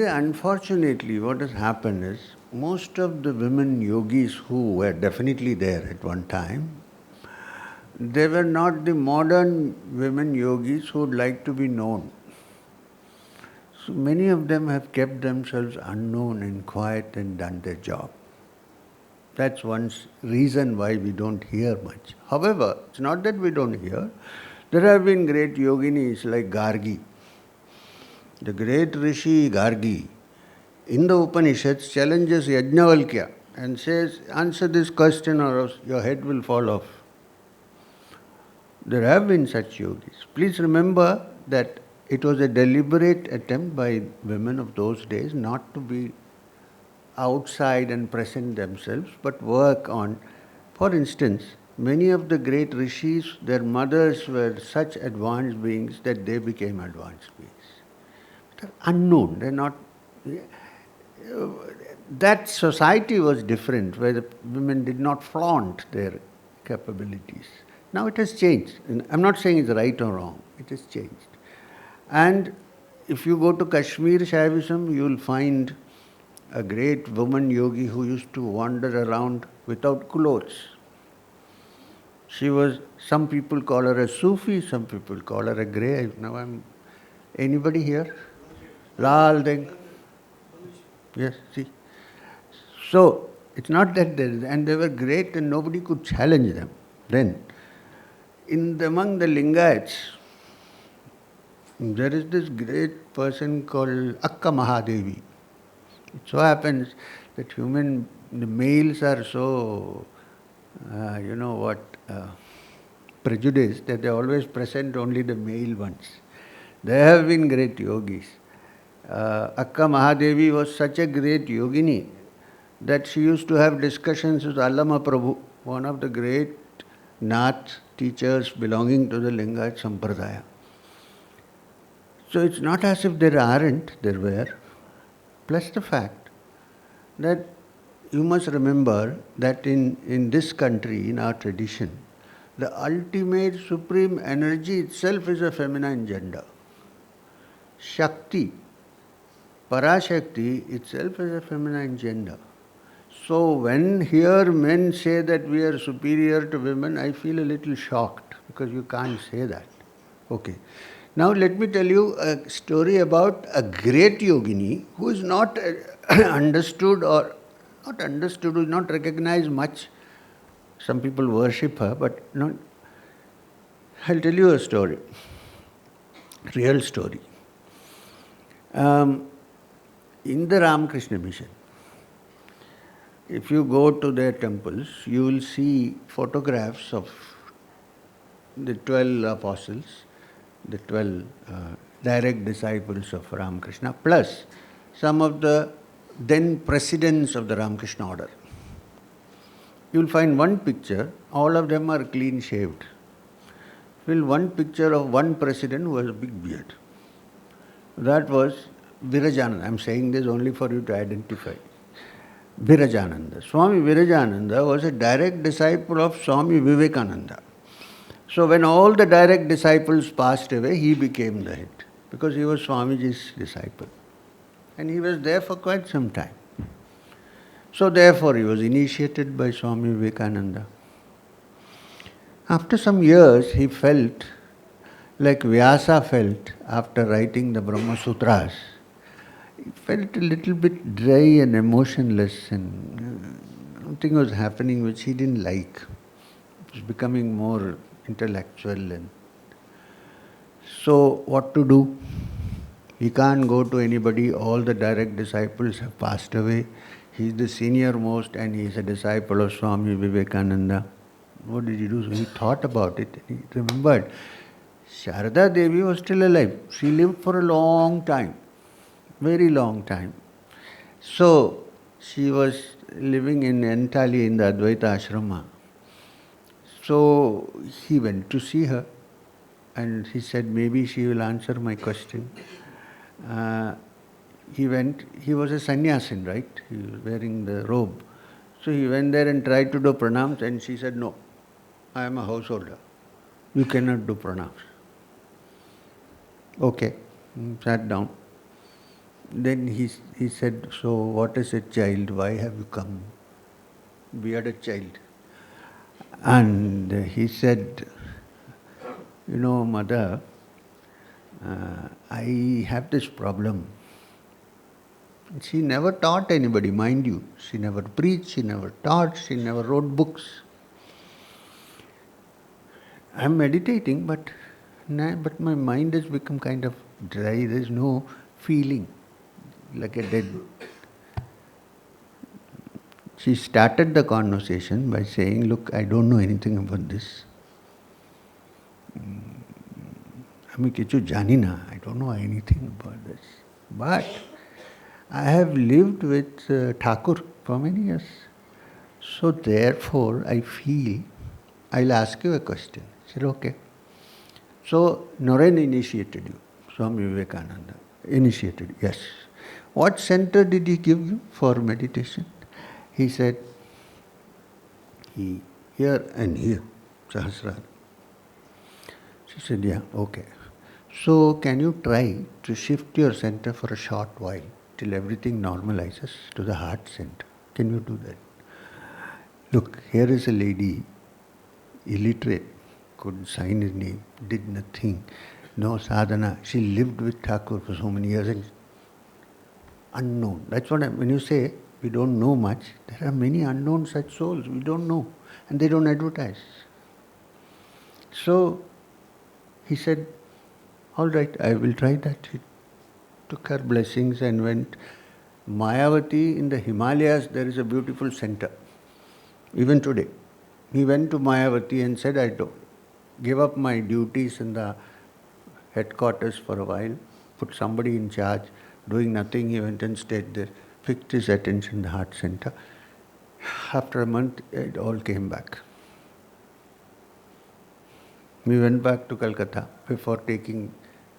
Unfortunately, what has happened is most of the women yogis who were definitely there at one time, they were not the modern women yogis who would like to be known. So many of them have kept themselves unknown and quiet and done their job. That's one reason why we don't hear much. However, it's not that we don't hear. There have been great yoginis like Gargi. The great Rishi Gargi, in the Upanishads, challenges Yajnavalkya and says, answer this question or else your head will fall off. There have been such yogis. Please remember that it was a deliberate attempt by women of those days not to be outside and present themselves, but work on. For instance, many of the great rishis, their mothers were such advanced beings that they became advanced beings. They're unknown, they're not. That society was different, where the women did not flaunt their capabilities. Now it has changed. I'm not saying it's right or wrong, it has changed. And if you go to Kashmir Shaivism, you will find a great woman yogi who used to wander around without clothes. She was, some people call her a Sufi, some people call her a grey. Now anybody here? Lal Deng? Yes, see. So, it's not that and they were great and nobody could challenge them then. Among the Lingayats, there is this great person called Akka Mahadevi. It so happens that the males are so, prejudiced that they always present only the male ones. There have been great yogis. Akka Mahadevi was such a great yogini that she used to have discussions with Allama Prabhu, one of the great Nath teachers belonging to the Lingayat Sampradaya. So it's not as if there aren't, there were. Plus the fact that you must remember that in this country, in our tradition, the ultimate supreme energy itself is a feminine gender. Shakti, Parashakti itself is a feminine gender. So when here men say that we are superior to women, I feel a little shocked because you can't say that. Okay. Now let me tell you a story about a great yogini who is not understood or not understood, who is not recognized much. Some people worship her, but not. I'll tell you a story, real story. In the Ramakrishna Mission, if you go to their temples, you will see photographs of the 12 apostles, the 12 direct disciples of Ramakrishna, plus some of the then presidents of the Ramakrishna order. You will find one picture, all of them are clean shaved. One picture of one president who has a big beard. That was Virajananda. I'm saying this only for you to identify. Virajananda. Swami Virajananda was a direct disciple of Swami Vivekananda. So when all the direct disciples passed away, he became the head because he was Swamiji's disciple. And he was there for quite some time. So therefore he was initiated by Swami Vivekananda. After some years, he felt like Vyasa felt after writing the Brahma Sutras. He felt a little bit dry and emotionless and something was happening which he didn't like. It was becoming more intellectual. And so what to do? He can't go to anybody. All the direct disciples have passed away. He is the senior most and he is a disciple of Swami Vivekananda. What did he do? So he thought about it. He remembered Sharada Devi was still alive. She lived for a long time, very long time. So she was living in Entali in the Advaita Ashrama. So he went to see her and he said, maybe she will answer my question. He was a sannyasin, right? He was wearing the robe. So he went there and tried to do pranams and she said, no, I am a householder. You cannot do pranams. Okay, sat down. Then he said, so what is it, child? Why have you come? Bearded child. And he said, you know, mother, I have this problem. She never taught anybody, mind you. She never preached, she never taught, she never wrote books. I'm meditating, but my mind has become kind of dry. There's no feeling, like a dead. She started the conversation by saying, look, I don't know anything about this. I don't know anything about this. But I have lived with Thakur for many years. So therefore, I feel, I'll ask you a question. I said, okay. So Naren initiated you, Swami Vivekananda initiated, yes. What center did he give you for meditation? He said, here and here, Sahasrara. She said, yeah, okay. So can you try to shift your center for a short while till everything normalizes to the heart center? Can you do that? Look, here is a lady, illiterate, couldn't sign his name, did nothing, no sadhana. She lived with Thakur for so many years and unknown. That's what when you say we don't know much, there are many unknown such souls, we don't know, and they don't advertise. So he said, all right, I will try that. He took her blessings and went. Mayavati in the Himalayas, there is a beautiful center. Even today. He went to Mayavati and said, I don't give up my duties in the headquarters for a while, put somebody in charge, doing nothing. He went and stayed there, fixed his attention in the heart center. After a month, it all came back. We went back to Calcutta before taking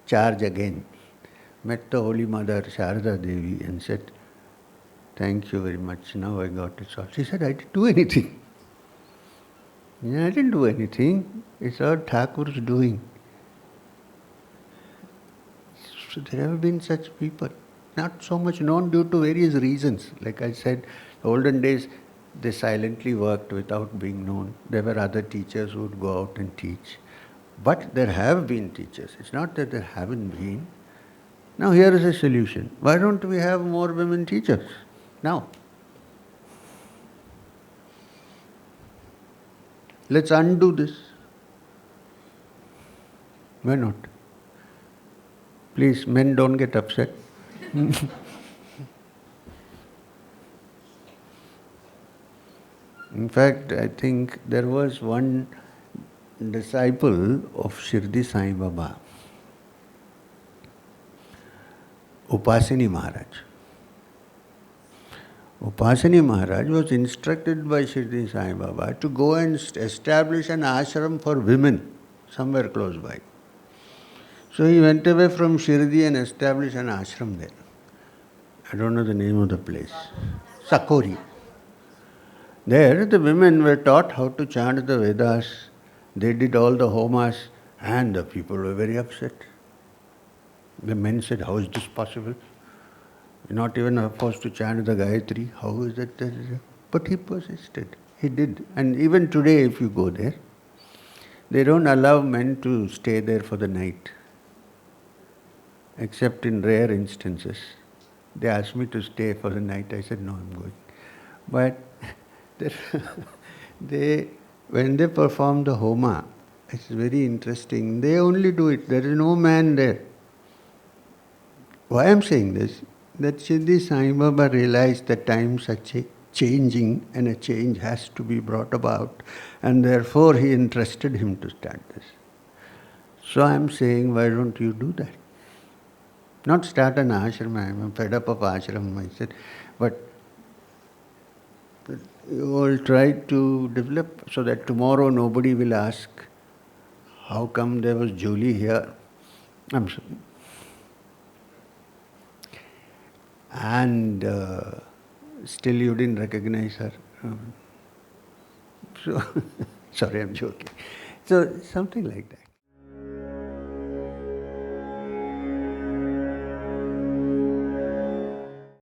charge again. Met the Holy Mother, Sharada Devi, and said, thank you very much, now I got it solved. She said, I didn't do anything. Yeah, I didn't do anything. It's all Thakur's doing. So there have been such people. Not so much known due to various reasons. Like I said, olden days, they silently worked without being known. There were other teachers who would go out and teach. But there have been teachers. It's not that there haven't been. Now here is a solution. Why don't we have more women teachers? Now. Let's undo this. Why not? Please, men, don't get upset. In fact, I think there was one disciple of Shirdi Sai Baba, Upasini Maharaj. Upasini Maharaj was instructed by Shirdi Sai Baba to go and establish an ashram for women somewhere close by. So he went away from Shirdi and established an ashram there. I don't know the name of the place. Sakori. There the women were taught how to chant the Vedas. They did all the homas and the people were very upset. The men said, how is this possible? You're not even supposed to chant the Gayatri. How is that? But he persisted. He did. And even today if you go there, they don't allow men to stay there for the night. Except in rare instances. They asked me to stay for the night. I said, no, I'm going. But when they perform the homa, it's very interesting. They only do it. There is no man there. Why I'm saying this? That Shirdi Sai Baba realized that times are changing and a change has to be brought about, and therefore he entrusted him to start this. So I'm saying, why don't you do that? Not start an ashram. I'm fed up of ashram, I said, but you will try to develop so that tomorrow nobody will ask, how come there was Julie here? I'm sorry. And still you didn't recognize her. So, sorry, I'm joking. So, something like that.